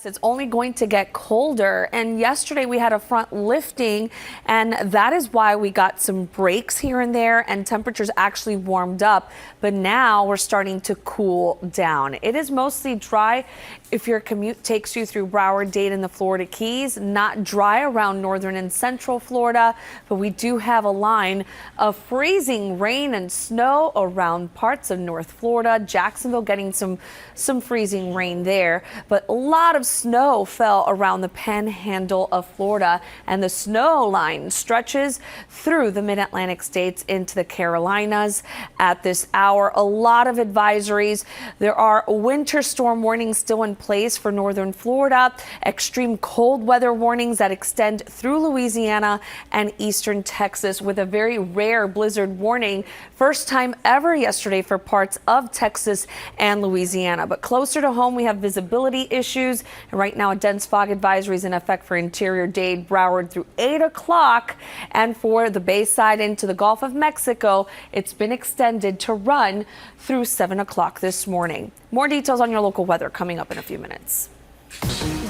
It's only going to get colder, and yesterday we had a front lifting, and that is why we got some breaks here and there, and temperatures actually warmed up, but now we're starting to cool down. It is mostly dry if your commute takes you through Broward, Dade, and the Florida Keys. Not dry around northern and central Florida, but we do have a line of freezing rain and snow around parts of North Florida. Jacksonville getting some freezing rain there, but a lot of snow fell around the panhandle of Florida, and the snow line stretches through the mid-Atlantic states into the Carolinas at this hour. A lot of advisories. There are winter storm warnings still in place for northern Florida, extreme cold weather warnings that extend through Louisiana and eastern Texas, with a very rare blizzard warning. First time ever yesterday for parts of Texas and Louisiana. But closer to home, we have visibility issues. And right now, a dense fog advisory is in effect for interior Dade, Broward through 8 o'clock. And for the Bayside into the Gulf of Mexico, it's been extended to run through 7 o'clock this morning. More details on your local weather coming up in a few minutes.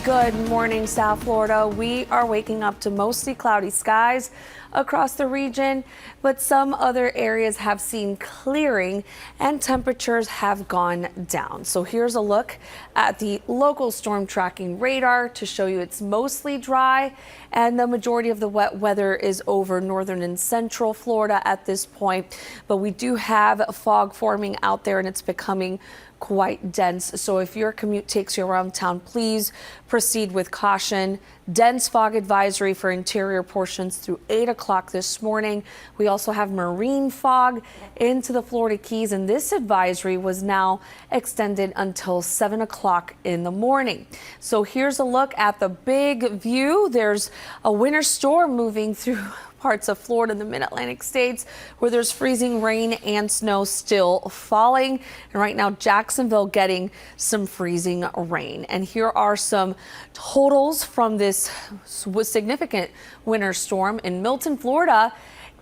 Good morning, South Florida. We are waking up to mostly cloudy skies across the region, but some other areas have seen clearing and temperatures have gone down. So here's a look at the local storm tracking radar to show you it's mostly dry, and the majority of the wet weather is over northern and central Florida at this point. But we do have fog forming out there, and it's becoming quite dense. So if your commute takes you around town, please proceed with caution. Dense fog advisory for interior portions through 8 o'clock this morning. We also have marine fog into the Florida Keys, and this advisory was now extended until 7 o'clock in the morning. So here's a look at the big view. There's a winter storm moving through parts of Florida and the mid-Atlantic states, where there's freezing rain and snow still falling. And right now, Jacksonville getting some freezing rain. And here are some totals from this significant winter storm in Milton, Florida.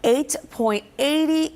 8.80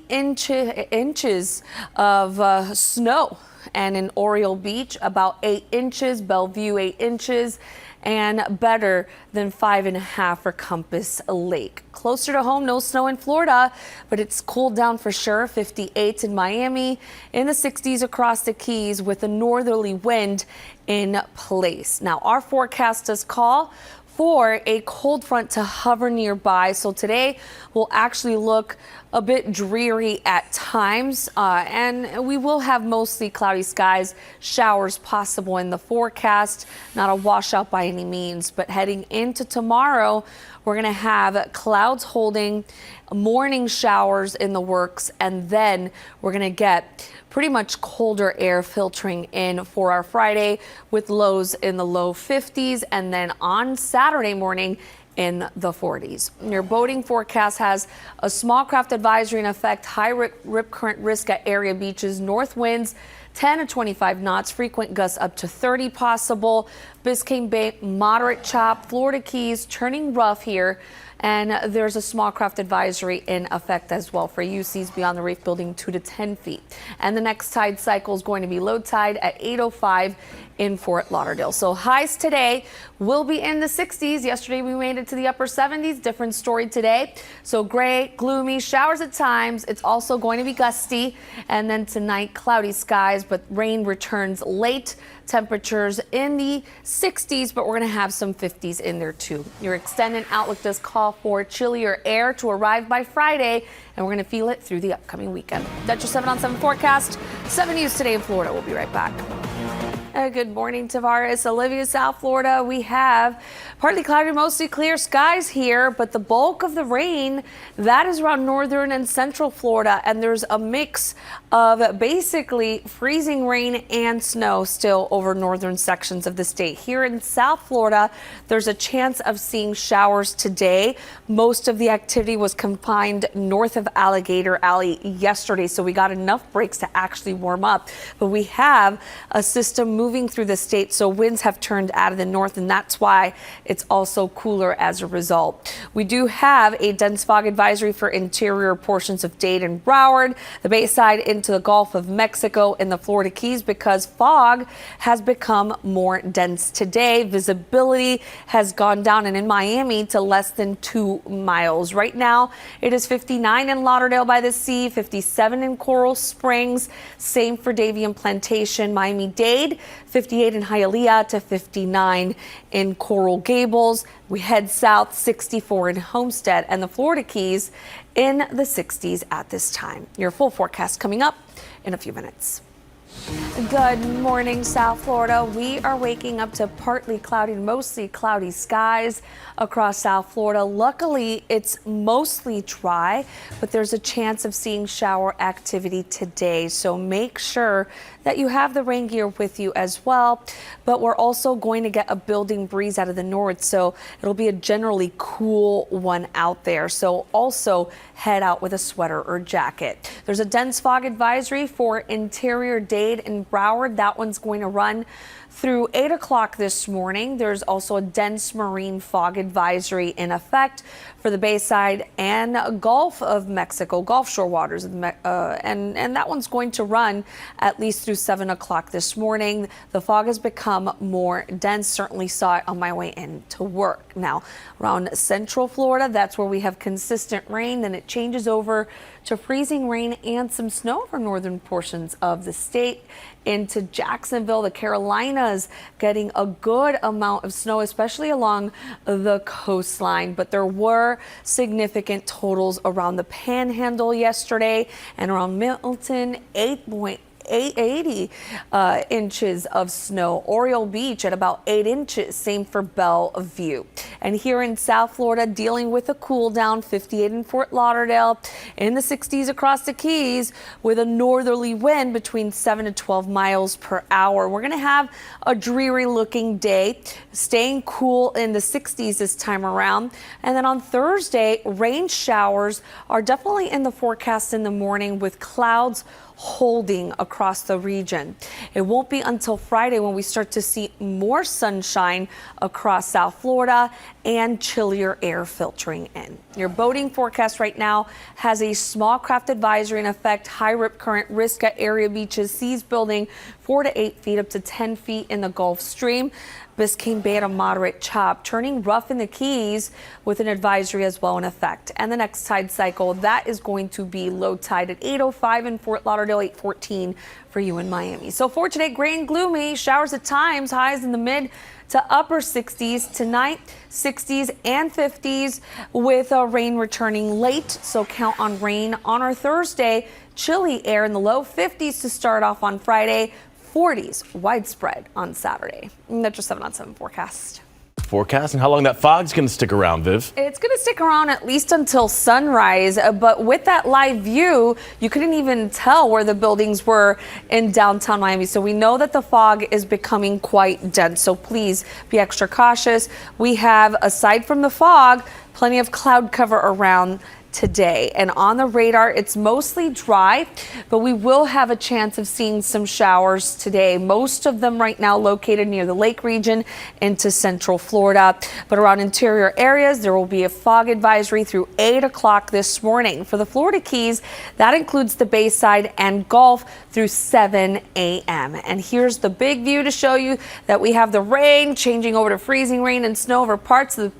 inches of snow, and in Oriole Beach about 8 inches, Bellevue 8 inches, and better than 5.5 for Compass Lake. Closer to home, no snow in Florida, but it's cooled down for sure. 58 in Miami, in the 60s across the Keys, with a northerly wind in place. Now, our forecast does call for a cold front to hover nearby. So today will actually look a bit dreary at times, and we will have mostly cloudy skies, showers possible in the forecast. Not a washout by any means, but heading into tomorrow, we're going to have clouds holding, morning showers in the works, and then we're going to get pretty much colder air filtering in for our Friday, with lows in the low 50s, and then on Saturday morning in the 40s. Your boating forecast has a small craft advisory in effect, high rip current risk at area beaches, north winds 10 to 25 knots, frequent gusts up to 30 possible. Biscayne Bay, moderate chop. Florida Keys turning rough here. And there's a small craft advisory in effect as well for UCs beyond the reef building 2 to 10 feet. And the next tide cycle is going to be low tide at 8:05 in Fort Lauderdale. So highs today will be in the 60s. Yesterday we made it to the upper 70s. Different story today. So gray, gloomy, showers at times. It's also going to be gusty. And then tonight, cloudy skies, but rain returns late. Temperatures in the 60s, but we're going to have some 50s in there too. Your extended outlook does call for chillier air to arrive by Friday, and we're going to feel it through the upcoming weekend. That's your 7 on 7 forecast. 7 News Today in Florida. We'll be right back. Good morning, Tavares. Olivia, South Florida. We have partly cloudy, mostly clear skies here, but the bulk of the rain, that is around northern and central Florida, and there's a mix of basically freezing rain and snow still over northern sections of the state. Here in South Florida, there's a chance of seeing showers today. Most of the activity was confined north of Alligator Alley yesterday, so we got enough breaks to actually warm up. But we have a system moving through the state, so winds have turned out of the north, and that's why it's also cooler as a result. We do have a dense fog advisory for interior portions of Dade and Broward, the Bayside into into the Gulf of Mexico and the Florida Keys because fog has become more dense today. Visibility has gone down, and in Miami to less than 2 miles. Right now, it is 59 in Lauderdale by the Sea, 57 in Coral Springs. Same for Davie and Plantation, Miami-Dade, 58 in Hialeah to 59 in Coral Gables. We head south, 64 in Homestead, and the Florida Keys in the 60s at this time. Your full forecast coming up in a few minutes. Good morning, South Florida. We are waking up to partly cloudy, mostly cloudy skies across South Florida. Luckily, it's mostly dry, but there's a chance of seeing shower activity today. So make sure that you have the rain gear with you as well. But we're also going to get a building breeze out of the north, so it'll be a generally cool one out there. So also head out with a sweater or jacket. There's a dense fog advisory for interior Dade and Broward. That one's going to run through 8 o'clock this morning. There's also a dense marine fog advisory in effect for the Bayside and Gulf of Mexico, Gulf Shore waters, and that one's going to run at least through 7 o'clock this morning. The fog has become more dense. Certainly saw it on my way in to work. Now, around Central Florida, that's where we have consistent rain. Then it changes over to freezing rain and some snow over northern portions of the state. Into Jacksonville, the Carolinas, getting a good amount of snow, especially along the coastline. But there were significant totals around the Panhandle yesterday and around Milton, 80 inches of snow. Oriole Beach at about 8 inches. Same for Bellevue. And here in South Florida, dealing with a cool down, 58 in Fort Lauderdale, in the 60s across the Keys with a northerly wind between 7 to 12 miles per hour. We're going to have a dreary looking day, staying cool in the 60s this time around. And then on Thursday, rain showers are definitely in the forecast in the morning with clouds holding across the region. It won't be until Friday when we start to see more sunshine across South Florida and chillier air filtering in. Your boating forecast right now has a small craft advisory in effect. High rip current risk at area beaches, seas building 4 to 8 feet up to 10 feet in the Gulf Stream. Biscayne Bay at a moderate chop, turning rough in the Keys with an advisory as well in effect. And the next tide cycle, that is going to be low tide at 8:05 in Fort Lauderdale, 8:14 for you in Miami. So for today, gray and gloomy, showers at times, highs in the mid to upper 60s. Tonight, 60s and 50s with rain returning late. So count on rain on our Thursday. Chilly air in the low 50s to start off on Friday. 40s widespread on Saturday. That's your 7 on 7 forecast. Forecast and how long that fog's going to stick around, Viv? It's going to stick around at least until sunrise, but with that live view, you couldn't even tell where the buildings were in downtown Miami. So we know that the fog is becoming quite dense. So please be extra cautious. We have, aside from the fog, plenty of cloud cover around today. And on the radar, it's mostly dry, but we will have a chance of seeing some showers today. Most of them right now located near the lake region into Central Florida. But around interior areas, there will be a fog advisory through 8 o'clock this morning. For the Florida Keys, that includes the Bayside and Gulf through 7 a.m. And here's the big view to show you that we have the rain changing over to freezing rain and snow over parts of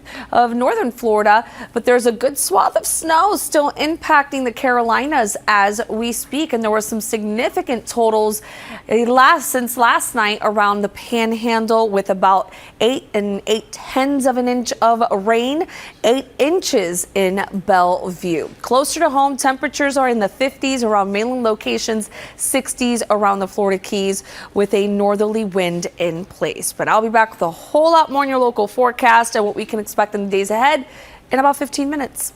northern Florida, but there's a good swath of snow still impacting the Carolinas as we speak, and there were some significant totals since last night around the Panhandle with about 8 8/10 of an inch of rain, 8 inches in Bellevue. Closer to home, temperatures are in the 50s around mainland locations, 60s around the Florida Keys with a northerly wind in place. But I'll be back with a whole lot more in your local forecast and what we can expect in the days ahead in about 15 minutes.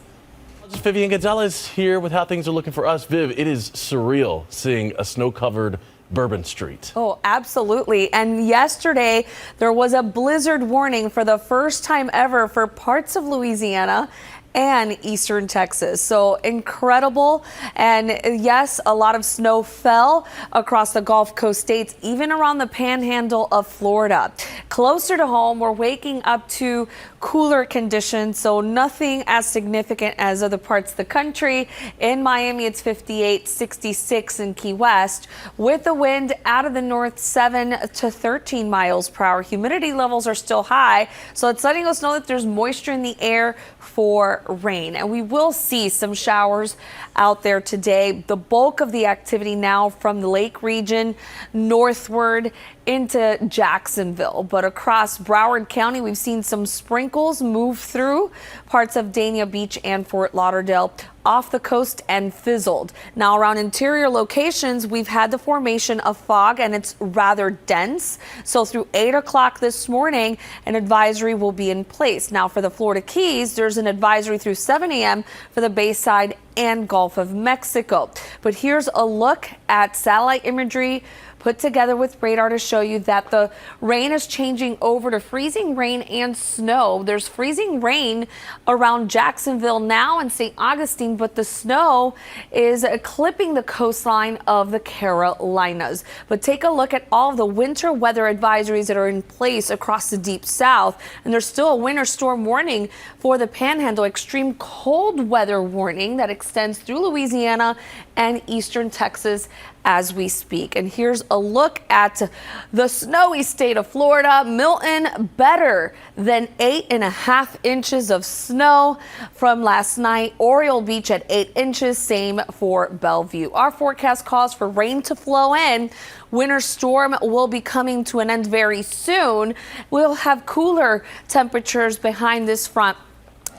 Vivian Gonzalez here with how things are looking for us. Viv, it is surreal seeing a snow-covered Bourbon Street. Oh, absolutely. And yesterday there was a blizzard warning for the first time ever for parts of Louisiana and eastern Texas. So incredible. And yes, a lot of snow fell across the Gulf Coast states, even around the panhandle of Florida. Closer to home, we're waking up to cooler conditions, so nothing as significant as other parts of the country. In Miami, it's 58, 66 in Key West, with the wind out of the north 7 to 13 miles per hour. Humidity levels are still high, so it's letting us know that there's moisture in the air for rain, and we will see some showers out there today. The bulk of the activity now from the lake region northward into Jacksonville, but across Broward County, we've seen some sprinkles move through parts of Dania Beach and Fort Lauderdale, off the coast and fizzled. Now around interior locations, we've had the formation of fog and it's rather dense. So through 8 o'clock this morning, an advisory will be in place. Now for the Florida Keys, there's an advisory through 7 a.m. for the Bayside and Gulf of Mexico. But here's a look at satellite imagery put together with radar to show you that the rain is changing over to freezing rain and snow. There's freezing rain around Jacksonville now and St. Augustine, but the snow is clipping the coastline of the Carolinas. But take a look at all of the winter weather advisories that are in place across the deep south. And there's still a winter storm warning for the Panhandle, extreme cold weather warning that extends through Louisiana and eastern Texas as we speak. And here's a look at the snowy state of Florida. Milton, better than 8.5 inches of snow from last night. Oriole Beach at 8 inches, same for Bellevue. Our forecast calls for rain to flow in. Winter storm will be coming to an end very soon. We'll have cooler temperatures behind this front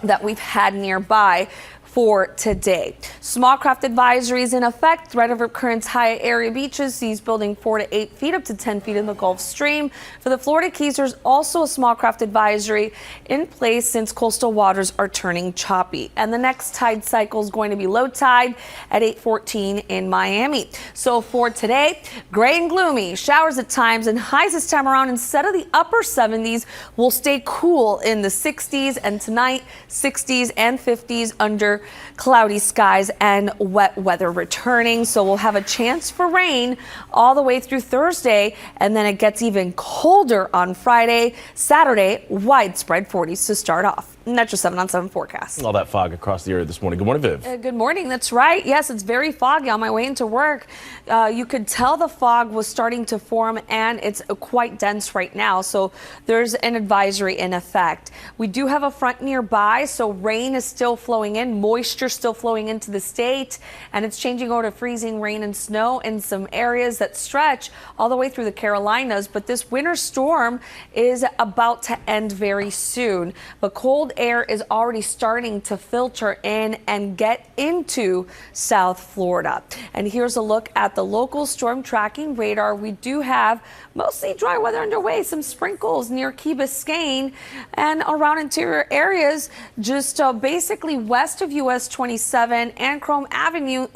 that we've had nearby for today. Small craft advisories in effect. Threat of occurrence high area beaches, seas building 4 to 8 feet up to 10 feet in the Gulf Stream. For the Florida Keys, there's also a small craft advisory in place since coastal waters are turning choppy. And the next tide cycle is going to be low tide at 8:14 in Miami. So for today, gray and gloomy, showers at times, and highs this time around instead of the upper 70s will stay cool in the 60s, and tonight 60s and 50s under cloudy skies and wet weather returning. So we'll have a chance for rain all the way through Thursday, and then it gets even colder on Friday. Saturday, widespread 40s to start off. And that's your 7 on 7 forecast. All that fog across the area this morning. Good morning, Viv. Good morning. That's right. Yes, it's very foggy on my way into work. You could tell the fog was starting to form, and it's quite dense right now. So there's an advisory in effect. We do have a front nearby, so rain is still flowing in, moisture still flowing into the state, and it's changing over to freezing rain and snow in some areas that stretch all the way through the Carolinas. But this winter storm is about to end very soon. But cold air is already starting to filter in and get into South Florida. And here's a look at the local storm tracking radar. We do have mostly dry weather underway, some sprinkles near Key Biscayne and around interior areas just basically west of US 27 and Chrome Avenue,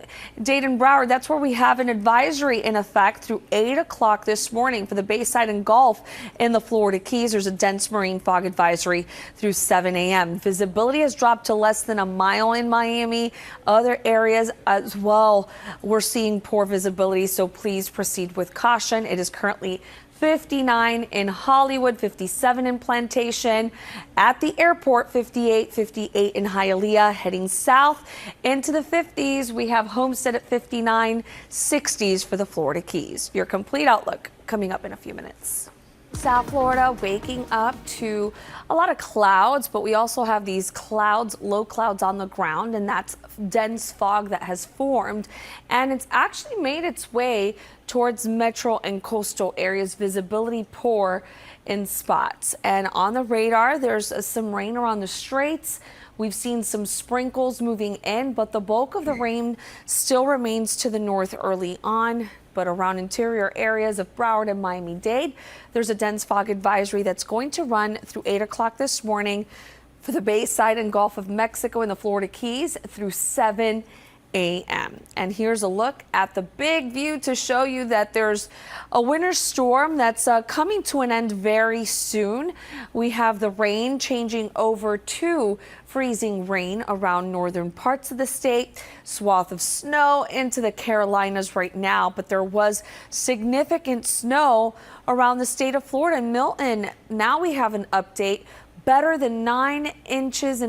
Dayton, Broward. That's where we have an advisory in effect through 8 o'clock this morning for the Bayside and Gulf in the Florida Keys. There's a dense marine fog advisory through 7 a.m. Visibility has dropped to less than a mile in Miami. Other areas as well, we're seeing poor visibility, so please proceed with caution. It is currently 59 in Hollywood, 57 in Plantation. At the airport, 58 in Hialeah. Heading south into the 50s, we have Homestead at 59, 60s for the Florida Keys. Your complete outlook coming up in a few minutes. South Florida waking up to a lot of clouds, but we also have these clouds, low clouds on the ground, and that's dense fog that has formed, and it's actually made its way towards metro and coastal areas. Visibility poor in spots. And on the radar, there's some rain around the straits. We've seen some sprinkles moving in, but the bulk of the rain still remains to the north early on. But around interior areas of Broward and Miami-Dade, there's a dense fog advisory that's going to run through 8 o'clock this morning for the Bayside and Gulf of Mexico and the Florida Keys through 7 a.m. And here's a look at the big view to show you that there's a winter storm that's coming to an end very soon. We have the rain changing over to freezing rain around northern parts of the state, swath of snow into the Carolinas right now, but there was significant snow around the state of Florida and Milton. Now we have an update. Better than 9.5 inches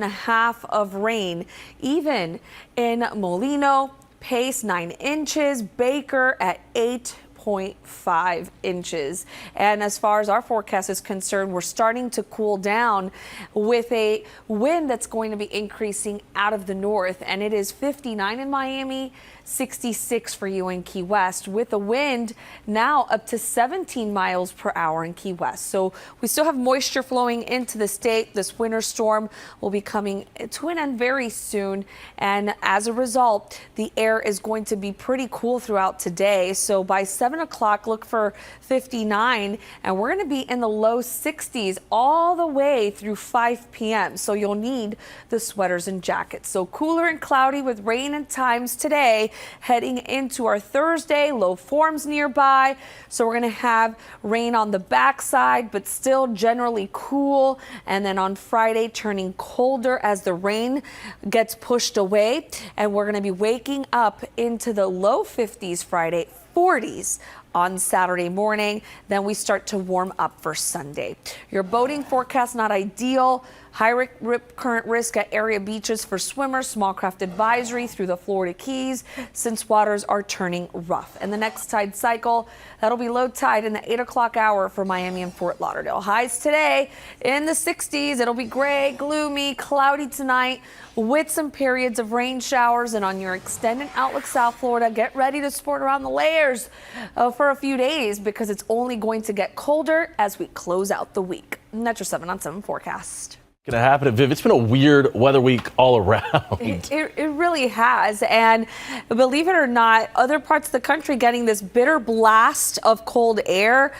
of rain, even in Molino, Pace 9 inches, Baker at 8.5 inches. And as far as our forecast is concerned, we're starting to cool down with a wind that's going to be increasing out of the north, and it is 59 in Miami, 66 for you in Key West, with the wind now up to 17 miles per hour in Key West. So we still have moisture flowing into the state. This winter storm will be coming to an end very soon, and as a result, the air is going to be pretty cool throughout today. So by 7 o'clock, look for 59, and we're going to be in the low 60s all the way through 5 p.m. So you'll need the sweaters and jackets. So cooler and cloudy with rain at times today. Heading into our Thursday, low forms nearby. So we're going to have rain on the backside, but still generally cool. And then on Friday, turning colder as the rain gets pushed away. And we're going to be waking up into the low 50s Friday, 40s on Saturday morning. Then we start to warm up for Sunday. Your boating forecast not ideal. High rip current risk at area beaches for swimmers. Small craft advisory through the Florida Keys since waters are turning rough. And the next tide cycle, that'll be low tide in the 8 o'clock hour for Miami and Fort Lauderdale. Highs today in the 60s. It'll be gray, gloomy, cloudy tonight with some periods of rain showers. And on your extended outlook South Florida, get ready to sport around the layers for a few days because it's only going to get colder as we close out the week. And that's your 7 on 7 forecast. Going to happen at Viv. It's been a weird weather week all around. It really has. And believe it or not, other parts of the country getting this bitter blast of cold air,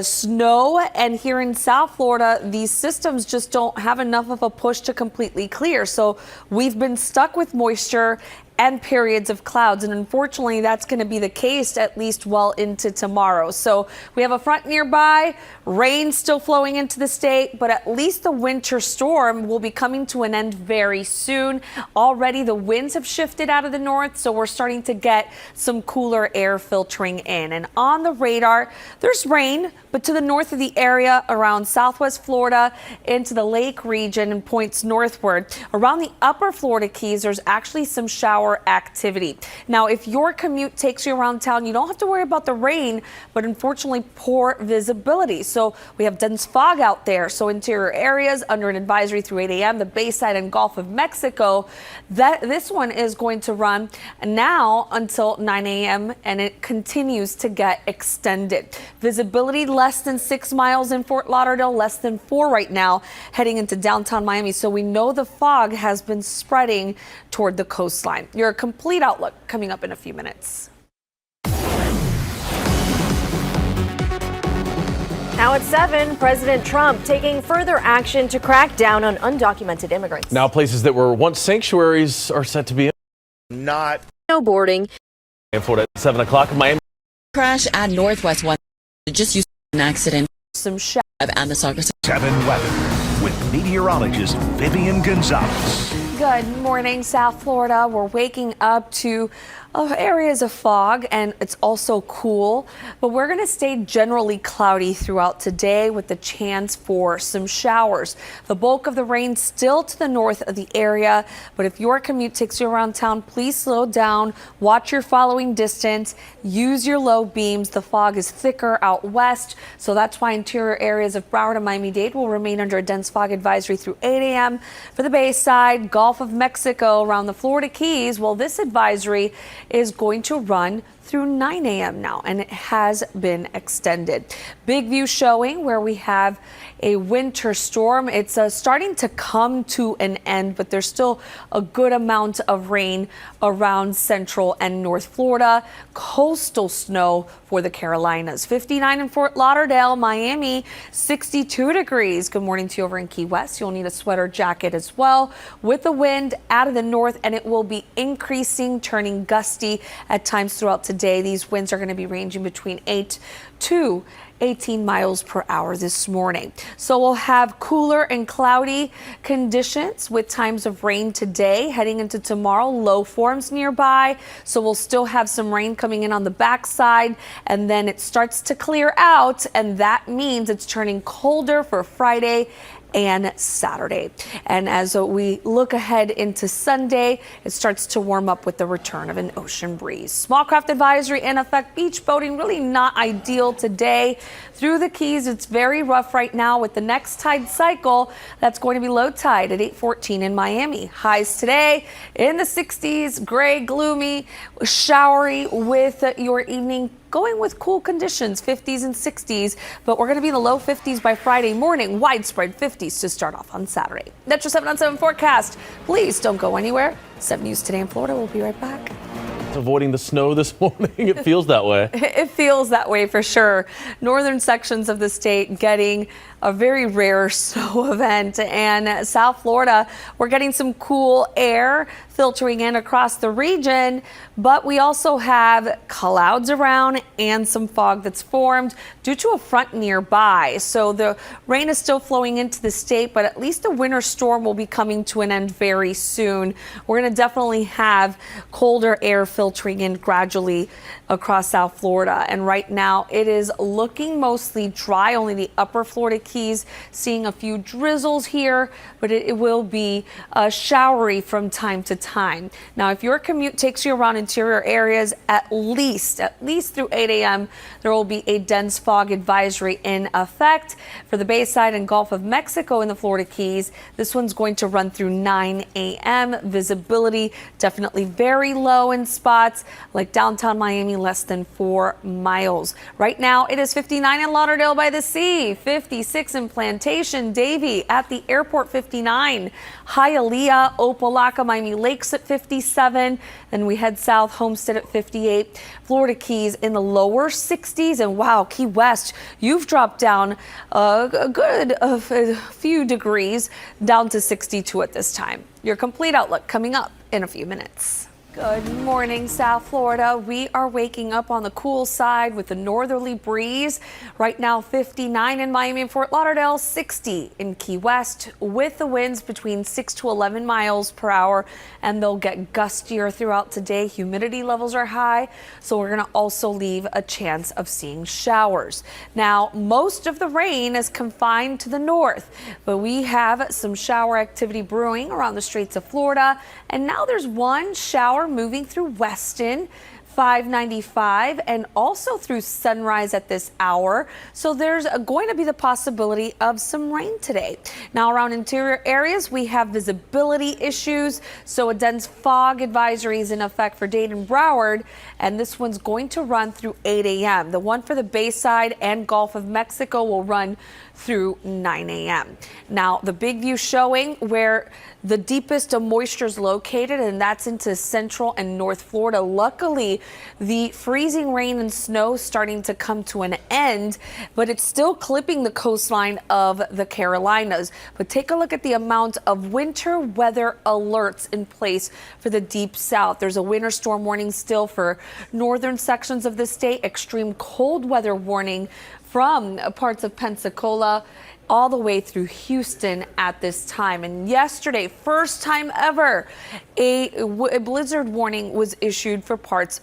snow. And here in South Florida, these systems just don't have enough of a push to completely clear. So we've been stuck with moisture and periods of clouds. And unfortunately, that's going to be the case at least well into tomorrow. So we have a front nearby, rain still flowing into the state, but at least the winter storm will be coming to an end very soon. Already the winds have shifted out of the north, so we're starting to get some cooler air filtering in. And on the radar, there's rain, but to the north of the area around Southwest Florida into the lake region and points northward. Around the upper Florida Keys, there's actually some shower activity. Now, if your commute takes you around town, you don't have to worry about the rain, but unfortunately poor visibility. So we have dense fog out there. So interior areas under an advisory through 8 a.m. The Bayside and Gulf of Mexico, this one is going to run now until 9 a.m. and it continues to get extended. Visibility less than 6 miles in Fort Lauderdale, less than 4 right now heading into downtown Miami. So we know the fog has been spreading toward the coastline. Your complete outlook coming up in a few minutes. Now at 7, President Trump taking further action to crack down on undocumented immigrants. Now places that were once sanctuaries are set to be not snowboarding. in Florida at 7 o'clock in Miami. Crash at Northwest 1 just used an accident. Some shower And the Saugus 7 weather with meteorologist Vivian Gonzalez. Good morning, South Florida. We're waking up to areas of fog, and it's also cool, but we're going to stay generally cloudy throughout today with the chance for some showers. The bulk of the rain still to the north of the area, but if your commute takes you around town, please slow down, watch your following distance, use your low beams. The fog is thicker out west, so that's why interior areas of Broward and Miami-Dade will remain under a dense fog advisory through 8 a.m. For the Bayside, Gulf of Mexico, around the Florida Keys, well, this advisory is going to run through 9 a.m. now, and it has been extended. Big view showing where we have a winter storm. It's starting to come to an end, but there's still a good amount of rain around Central and North Florida. Coastal snow for the Carolinas. 59 in Fort Lauderdale, Miami, 62 degrees. Good morning to you over in Key West. You'll need a sweater jacket as well with the wind out of the north, and it will be increasing, turning gusty at times throughout today. These winds are going to be ranging between 8 to 18 miles per hour this morning. So we'll have cooler and cloudy conditions with times of rain today. Heading into tomorrow, low forms nearby. So we'll still have some rain coming in on the backside, and then it starts to clear out, and that means it's turning colder for Friday and Saturday. And as we look ahead into Sunday, it starts to warm up with the return of an ocean breeze. Small craft advisory in effect. Beach boating really not ideal today. Through the Keys, it's very rough right now with the next tide cycle. That's going to be low tide at 8:14 in Miami. Highs today in the 60s, gray, gloomy, showery with your evening. Going with cool conditions, 50s and 60s, but we're going to be in the low 50s by Friday morning. Widespread 50s to start off on Saturday. That's your 7 on 7 forecast. Please don't go anywhere. 7 News Today in Florida. We'll be right back. Avoiding the snow this morning. It feels that way. It feels that way for sure. Northern sections of the state getting a very rare snow event, and South Florida, we're getting some cool air filtering in across the region, but we also have clouds around and some fog that's formed due to a front nearby. So the rain is still flowing into the state, but at least the winter storm will be coming to an end very soon. We're going to definitely have colder air filtering in gradually across South Florida, and right now it is looking mostly dry. Only the upper Florida Keys seeing a few drizzles here, but it will be showery from time to time. Now, if your commute takes you around interior areas, at least through 8 a.m., there will be a dense fog advisory in effect for the Bayside and Gulf of Mexico in the Florida Keys. This one's going to run through 9 a.m. Visibility definitely very low in spots like downtown Miami, less than 4 miles. Right now, it is 59 in Lauderdale by the Sea, 56 in Plantation, Davie at the airport, 59, Hialeah, Opelika, Miami Lakes at 57, and we head south, Homestead at 58, Florida Keys in the lower 60s, and wow, Key West, you've dropped down a few degrees down to 62 at this time. Your complete outlook coming up in a few minutes. Good morning, South Florida. We are waking up on the cool side with a northerly breeze. Right now, 59 in Miami and Fort Lauderdale, 60 in Key West, with the winds between 6 to 11 miles per hour, and they'll get gustier throughout today. Humidity levels are high, so we're going to also leave a chance of seeing showers. Now, most of the rain is confined to the north, but we have some shower activity brewing around the streets of Florida, and now there's one shower moving through Weston, 595, and also through Sunrise at this hour. So there's going to be the possibility of some rain today. Now, around interior areas, we have visibility issues. So a dense fog advisory is in effect for Dade and Broward, and this one's going to run through 8 a.m. The one for the Bayside and Gulf of Mexico will run through 9 a.m. Now, the big view showing where the deepest moisture is located, and that's into Central and North Florida. Luckily, the freezing rain and snow starting to come to an end, but it's still clipping the coastline of the Carolinas. But take a look at the amount of winter weather alerts in place for the deep south. There's a winter storm warning still for northern sections of the state, extreme cold weather warning from parts of Pensacola all the way through Houston at this time. And yesterday, first time ever, a blizzard warning was issued for parts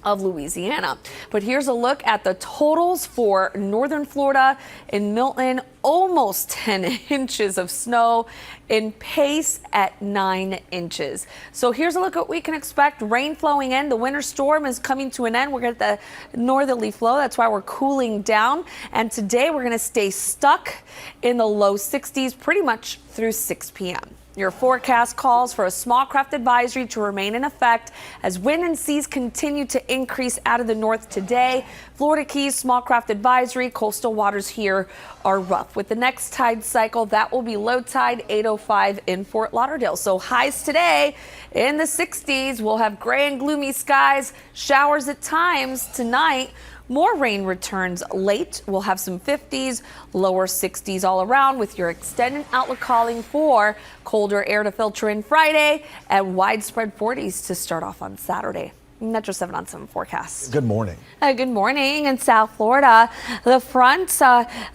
of Louisiana. But here's a look at the totals for northern Florida. In Milton, almost 10 inches of snow. In Pace at 9 inches. So here's a look at what we can expect. Rain flowing in. The winter storm is coming to an end. We're going to get the northerly flow. That's why we're cooling down. And today we're going to stay stuck in the low 60s pretty much through 6 p.m. Your forecast calls for a small craft advisory to remain in effect as wind and seas continue to increase out of the north today. Florida Keys small craft advisory. Coastal waters here are rough. With the next tide cycle, that will be low tide 8:05 in Fort Lauderdale. So highs today in the 60s. We'll have gray and gloomy skies, showers at times tonight. More rain returns late. We'll have some 50s, lower 60s all around with your extended outlook calling for colder air to filter in Friday and widespread 40s to start off on Saturday. Metro 7 on 7 forecast. Good morning. Good morning in South Florida. The fronts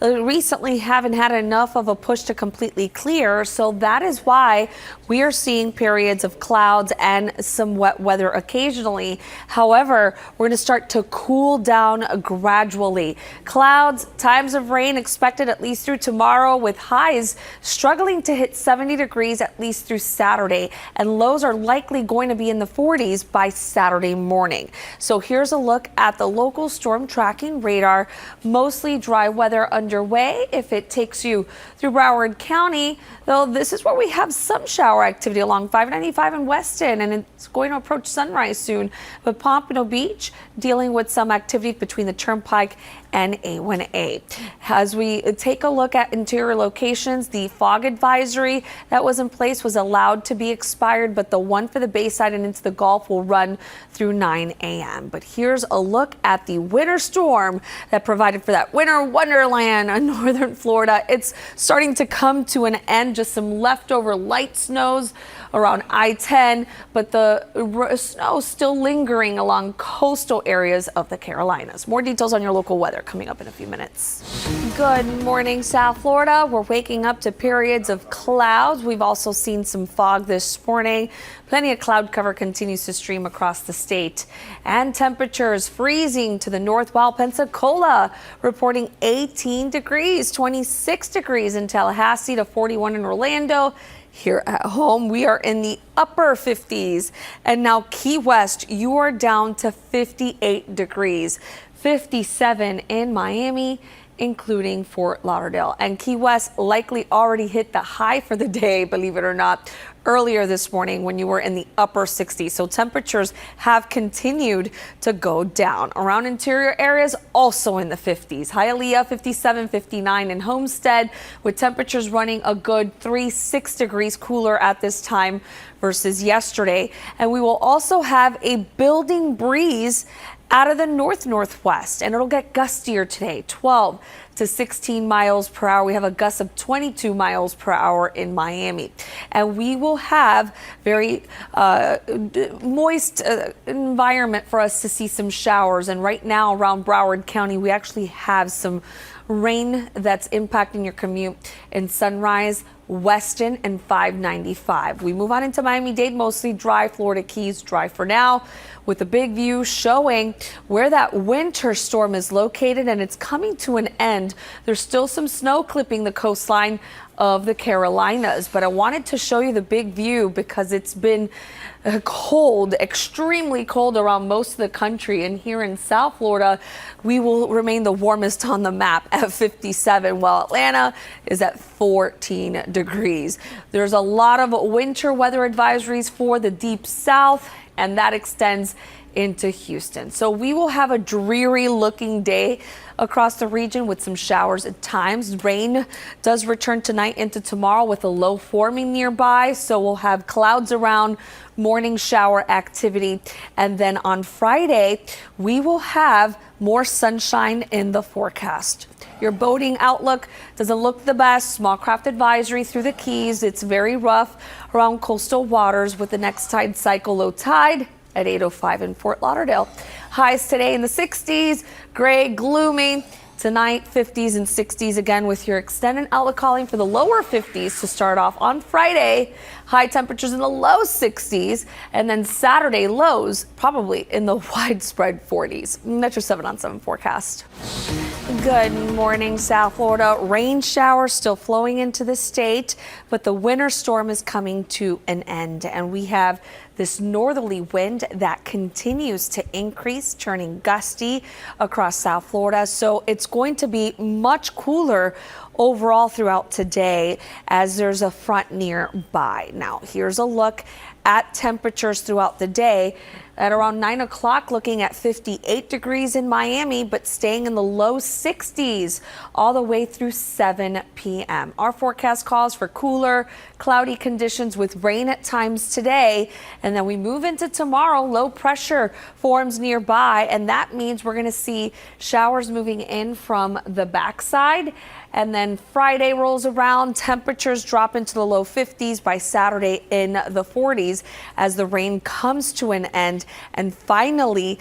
recently haven't had enough of a push to completely clear, so that is why we are seeing periods of clouds and some wet weather occasionally. However, we're going to start to cool down gradually. Clouds, times of rain expected at least through tomorrow, with highs struggling to hit 70 degrees at least through Saturday, and lows are likely going to be in the 40s by Saturday morning. So here's a look at the local storm tracking radar. Mostly dry weather underway. If it takes you through Broward County, though, this is where we have some shower activity along 595 in Weston, and it's going to approach sunrise soon. But Pompano Beach dealing with some activity between the Turnpike and A1A. As we take a look at interior locations, the fog advisory that was in place was allowed to be expired, but the one for the Bayside and into the Gulf will run through 9 a.m. But here's a look at the winter storm that provided for that winter wonderland in northern Florida. It's starting to come to an end. Just some leftover light snows around I-10, but the snow still lingering along coastal areas of the Carolinas. More details on your local weather coming up in a few minutes. Good morning, South Florida. We're waking up to periods of clouds. We've also seen some fog this morning. Plenty of cloud cover continues to stream across the state, and temperatures freezing to the north, while Pensacola reporting 18 degrees, 26 degrees in Tallahassee to 41 in Orlando. Here at home, we are in the upper 50s, and now Key West, you are down to 58 degrees, 57 in Miami, including Fort Lauderdale. And Key West likely already hit the high for the day, believe it or not, earlier this morning when you were in the upper 60s. So temperatures have continued to go down. Around interior areas, also in the 50s. Hialeah, 57, 59 in Homestead, with temperatures running a good 6 degrees cooler at this time versus yesterday. And we will also have a building breeze out of the northwest, and it'll get gustier today, 12 to 16 miles per hour. We have a gust of 22 miles per hour in Miami, and we will have very moist environment for us to see some showers. And right now around Broward County, we actually have some rain that's impacting your commute in Sunrise, Weston, and 595. We move on into Miami-Dade, mostly dry. Florida Keys, dry for now, with a big view showing where that winter storm is located, and it's coming to an end. There's still some snow clipping the coastline of the Carolinas, but I wanted to show you the big view because it's been cold, extremely cold around most of the country. And here in South Florida, we will remain the warmest on the map at 57, while Atlanta is at 14 degrees. There's a lot of winter weather advisories for the deep south, and that extends into Houston. So we will have a dreary looking day across the region with some showers at times. Rain does return tonight into tomorrow with a low forming nearby. So we'll have clouds around, morning shower activity. And then on Friday, we will have more sunshine in the forecast. Your boating outlook doesn't look the best. Small craft advisory through the Keys. It's very rough around coastal waters with the next tide cycle, low tide at 8:05 in Fort Lauderdale. Highs today in the 60s, gray, gloomy. Tonight, 50s and 60s again, with your extended outlook calling for the lower 50s to start off on Friday. High temperatures in the low 60s, and then Saturday lows probably in the widespread 40s. Metro 7 on 7 forecast. Good morning, South Florida. Rain showers still flowing into the state, but the winter storm is coming to an end, and we have this northerly wind that continues to increase, turning gusty across South Florida. So it's going to be much cooler overall throughout today as there's a front nearby. Now, here's a look at temperatures throughout the day. At around 9 o'clock, looking at 58 degrees in Miami, but staying in the low 60s all the way through 7 p.m. Our forecast calls for cooler, cloudy conditions with rain at times today. And then we move into tomorrow, low pressure forms nearby. And that means we're going to see showers moving in from the backside. And then Friday rolls around, temperatures drop into the low 50s by Saturday in the 40s as the rain comes to an end. And finally,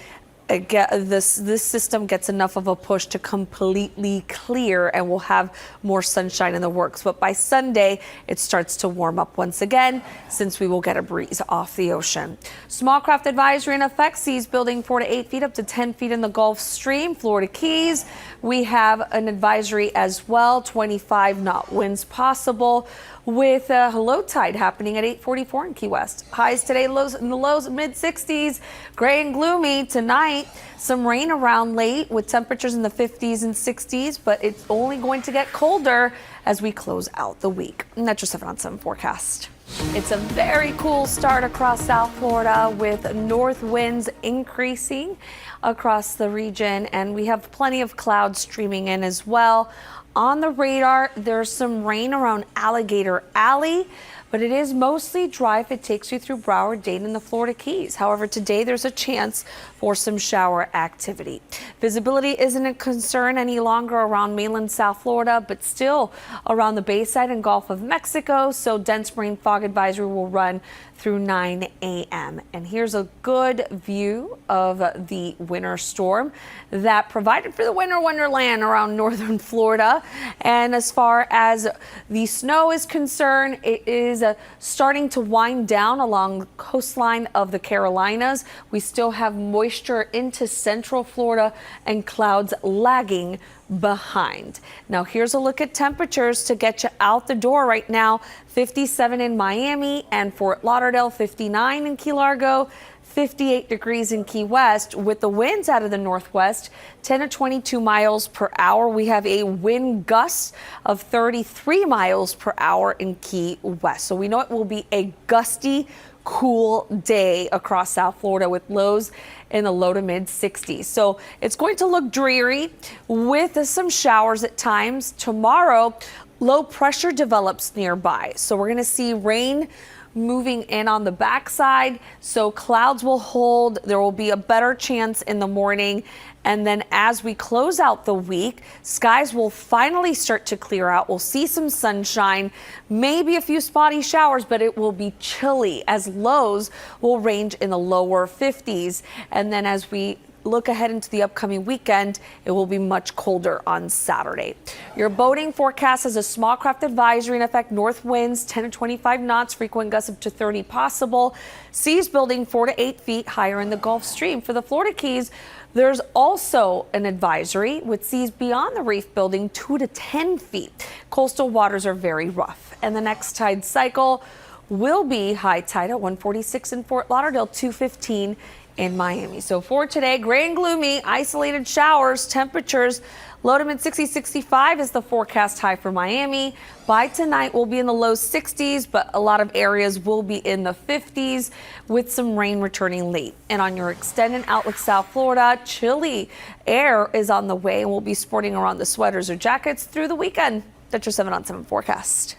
this system gets enough of a push to completely clear, and we'll have more sunshine in the works. But by Sunday, it starts to warm up once again, since we will get a breeze off the ocean. Small craft advisory in effect, seas building 4 to 8 feet up to 10 feet in the Gulf Stream, Florida Keys. We have an advisory as well, 25 knot winds possible, with a low tide happening at 8:44 in Key West. Highs today, lows in the lows mid 60s. Gray and gloomy tonight. Some rain around late with temperatures in the 50s and 60s, but it's only going to get colder as we close out the week. And that's your 7 on 7 forecast. It's a very cool start across South Florida with north winds increasing across the region, and we have plenty of clouds streaming in as well. On the radar, there's some rain around Alligator Alley, but it is mostly dry if it takes you through Broward, Dade, and the Florida Keys. However, today there's a chance for some shower activity. Visibility isn't a concern any longer around mainland South Florida, but still around the Bayside and Gulf of Mexico, so dense marine fog advisory will run through 9 a.m. And here's a good view of the winter storm that provided for the winter wonderland around northern Florida. And as far as the snow is concerned, it is starting to wind down along the coastline of the Carolinas. We still have moisture into central Florida and clouds lagging behind. Now here's a look at temperatures to get you out the door right now. 57 in Miami and Fort Lauderdale, 59 in Key Largo, 58 degrees in Key West, with the winds out of the northwest 10 to 22 miles per hour. We have a wind gust of 33 miles per hour in Key West. So we know it will be a gusty, cool day across South Florida with lows in the low to mid 60s. So it's going to look dreary with some showers at times. Tomorrow, low pressure develops nearby. So we're going to see rain moving in on the backside, so clouds will hold. There will be a better chance in the morning, and then as we close out the week, skies will finally start to clear out. We'll see some sunshine, maybe a few spotty showers, but it will be chilly as lows will range in the lower 50s. And then as we look ahead into the upcoming weekend, it will be much colder on Saturday. Your boating forecast has a small craft advisory in effect. North winds 10 to 25 knots, frequent gusts up to 30 possible. Seas building 4 to 8 feet higher in the Gulf Stream. For the Florida Keys, there's also an advisory with seas beyond the reef building 2 to 10 feet. Coastal waters are very rough. And the next tide cycle will be high tide at 146 in Fort Lauderdale, 215 in Miami. So for today, gray and gloomy, isolated showers, temperatures low to mid 60s, 65 is the forecast high for Miami. By tonight, we'll be in the low 60s, but a lot of areas will be in the 50s with some rain returning late. And on your extended outlook, South Florida, chilly air is on the way, and we'll be sporting around the sweaters or jackets through the weekend. That's your 7 on 7 forecast.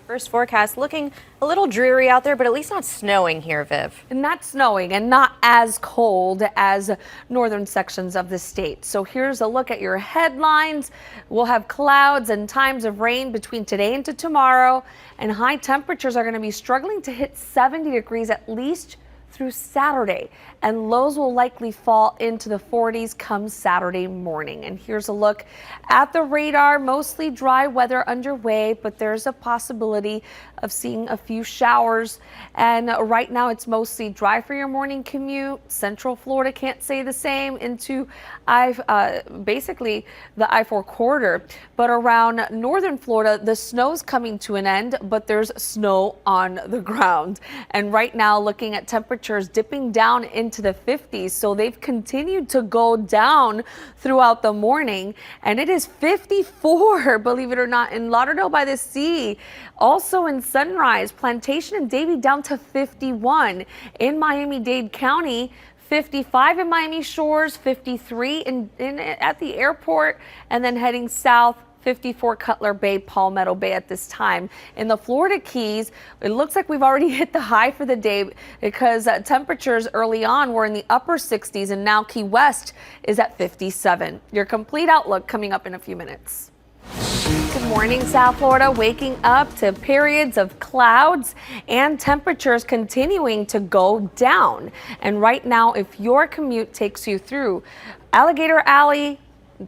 First forecast looking a little dreary out there, but at least not snowing here, Viv. Not snowing and not as cold as northern sections of the state. So here's a look at your headlines. We'll have clouds and times of rain between today and tomorrow, and high temperatures are going to be struggling to hit 70 degrees at least through Saturday, and lows will likely fall into the 40s come Saturday morning. And here's a look at the radar. Mostly dry weather underway, but there's a possibility of seeing a few showers. And right now it's mostly dry for your morning commute. Central Florida can't say the same into basically the I-4 corridor. But around northern Florida, the snow's coming to an end, but there's snow on the ground. And right now, looking at temperatures temperatures dipping down into the 50s. So they've continued to go down throughout the morning, and it is 54, believe it or not, in Lauderdale by the Sea. Also in Sunrise, Plantation and Davie down to 51. In Miami-Dade County, 55 in Miami Shores, 53 at the airport, and then heading south, 54 Cutler Bay, Palmetto Bay at this time. In the Florida Keys, it looks like we've already hit the high for the day because temperatures early on were in the upper 60s, and now Key West is at 57. Your complete outlook coming up in a few minutes. Good morning, South Florida. Waking up to periods of clouds and temperatures continuing to go down. And right now, if your commute takes you through Alligator Alley,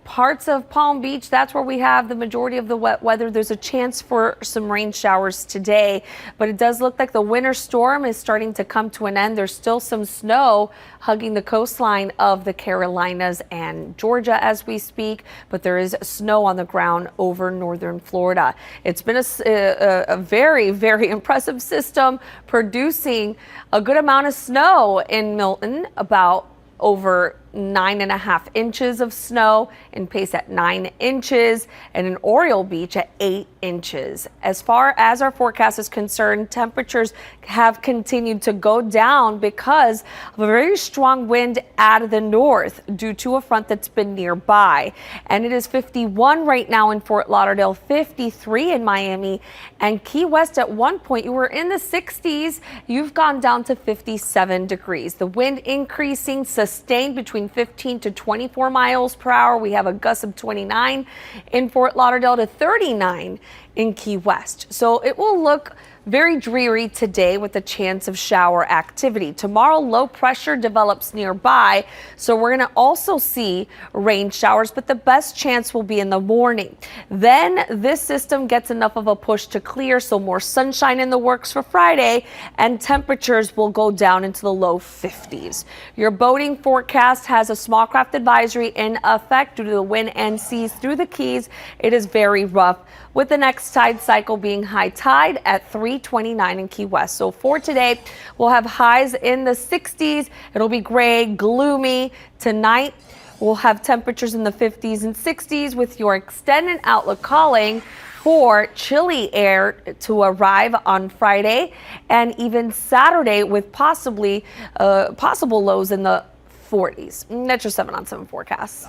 parts of Palm Beach, that's where we have the majority of the wet weather. There's a chance for some rain showers today, but it does look like the winter storm is starting to come to an end. There's still some snow hugging the coastline of the Carolinas and Georgia as we speak, but there is snow on the ground over northern Florida. It's been a very, very impressive system producing a good amount of snow in Milton, about over 9.5 inches of snow, in Pace at 9 inches, and in Oriole Beach at 8 inches. As far as our forecast is concerned, temperatures have continued to go down because of a very strong wind out of the north due to a front that's been nearby. And it is 51 right now in Fort Lauderdale, 53 in Miami, and Key West at one point you were in the 60s. You've gone down to 57 degrees. The wind increasing, sustained between 15 to 24 miles per hour. We have a gust of 29 in Fort Lauderdale to 39 in Key West. So it will look very dreary today with a chance of shower activity. Tomorrow, low pressure develops nearby, so we're going to also see rain showers, but the best chance will be in the morning. Then this system gets enough of a push to clear, so more sunshine in the works for Friday, and temperatures will go down into the low 50s. Your boating forecast has a small craft advisory in effect due to the wind and seas through the Keys. It is very rough, with the next tide cycle being high tide at 3:29 in Key West. So for today, we'll have highs in the 60s. It'll be gray, gloomy. Tonight, we'll have temperatures in the 50s and 60s, with your extended outlook calling for chilly air to arrive on Friday and even Saturday, with possible lows in the 40s. That's your 7-on-7 forecast.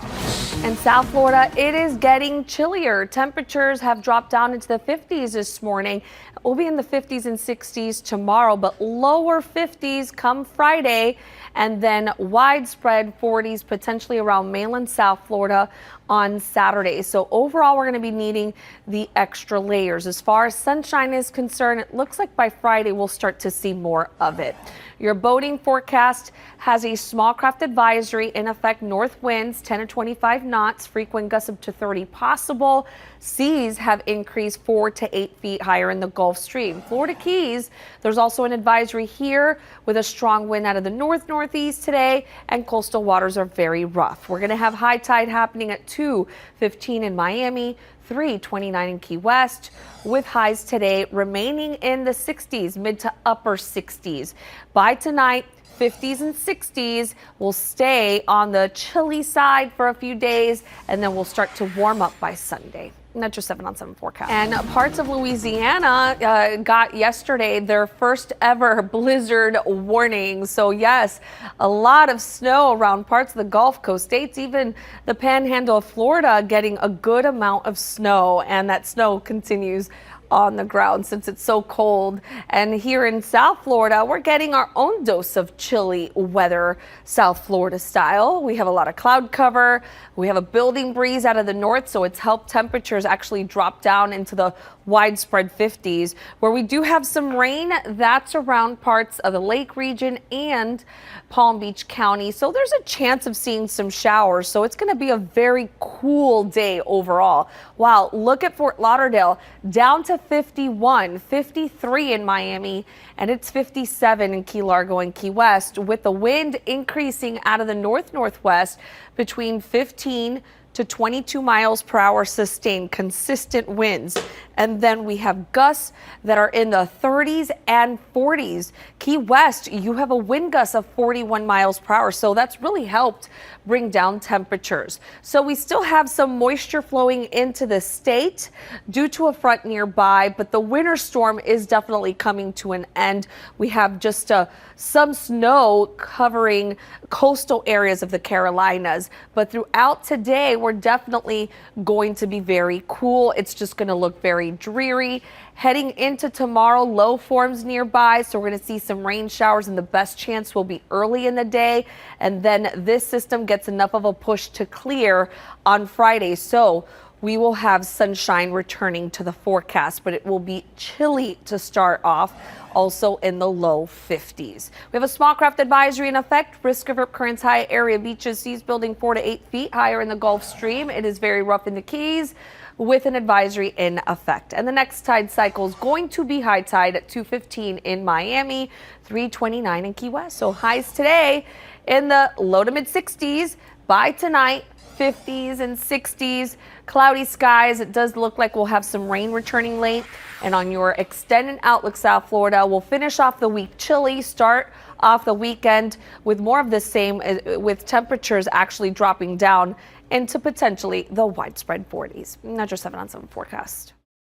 In South Florida, it is getting chillier. Temperatures have dropped down into the 50s this morning. We'll be in the 50s and 60s tomorrow, but lower 50s come Friday, and then widespread 40s potentially around mainland South Florida on Saturday. So overall, we're going to be needing the extra layers. As far as sunshine is concerned, it looks like by Friday we'll start to see more of it. Your boating forecast has a small craft advisory in effect. North winds 10 to 25 knots, frequent gusts up to 30 possible. Seas have increased 4 to 8 feet higher in the Gulf Stream. Florida Keys, there's also an advisory here with a strong wind out of the northeast today, and coastal waters are very rough. We're going to have high tide happening at 2:15 in Miami, 3:29 in Key West, with highs today remaining in the 60s, mid to upper 60s. By tonight, 50s and 60s will stay on the chilly side for a few days, and then we'll start to warm up by Sunday. And that's your 7-on-7 forecast. And parts of Louisiana got yesterday their first ever blizzard warning. So yes, a lot of snow around parts of the Gulf Coast states, even the panhandle of Florida getting a good amount of snow, and that snow continues on the ground since it's so cold. And here in South Florida, we're getting our own dose of chilly weather, South Florida style. We have a lot of cloud cover. We have a building breeze out of the north, so it's helped temperatures actually drop down into the widespread 50s. Where we do have some rain, that's around parts of the lake region and Palm Beach County. So there's a chance of seeing some showers. So it's going to be a very cool day overall. Wow, look at Fort Lauderdale, down to 51, 53 in Miami, and it's 57 in Key Largo and Key West, with the wind increasing out of the northwest between 15 to 22 miles per hour sustained, consistent winds. And then we have gusts that are in the 30s and 40s. Key West, you have a wind gust of 41 miles per hour. So that's really helped bring down temperatures. So we still have some moisture flowing into the state due to a front nearby, but the winter storm is definitely coming to an end. We have just some snow covering coastal areas of the Carolinas, but throughout today, we're definitely going to be very cool. It's just going to look very dreary. Heading into tomorrow, low forms nearby, so we're going to see some rain showers, and the best chance will be early in the day. And then this system gets enough of a push to clear on Friday. So we will have sunshine returning to the forecast, but it will be chilly to start off, also in the low 50s. We have a small craft advisory in effect. Risk of rip currents high, area beaches, seas building 4 to 8 feet higher in the Gulf Stream. It is very rough in the Keys with an advisory in effect. And the next tide cycle is going to be high tide at 2:15 in Miami, 3:29 in Key West. So highs today in the low to mid 60s. By tonight, 50s and 60s. Cloudy skies. It does look like we'll have some rain returning late. And on your extended outlook, South Florida, we'll finish off the week chilly, start off the weekend with more of the same, with temperatures actually dropping down into potentially the widespread 40s. Not your 7 on 7 forecast.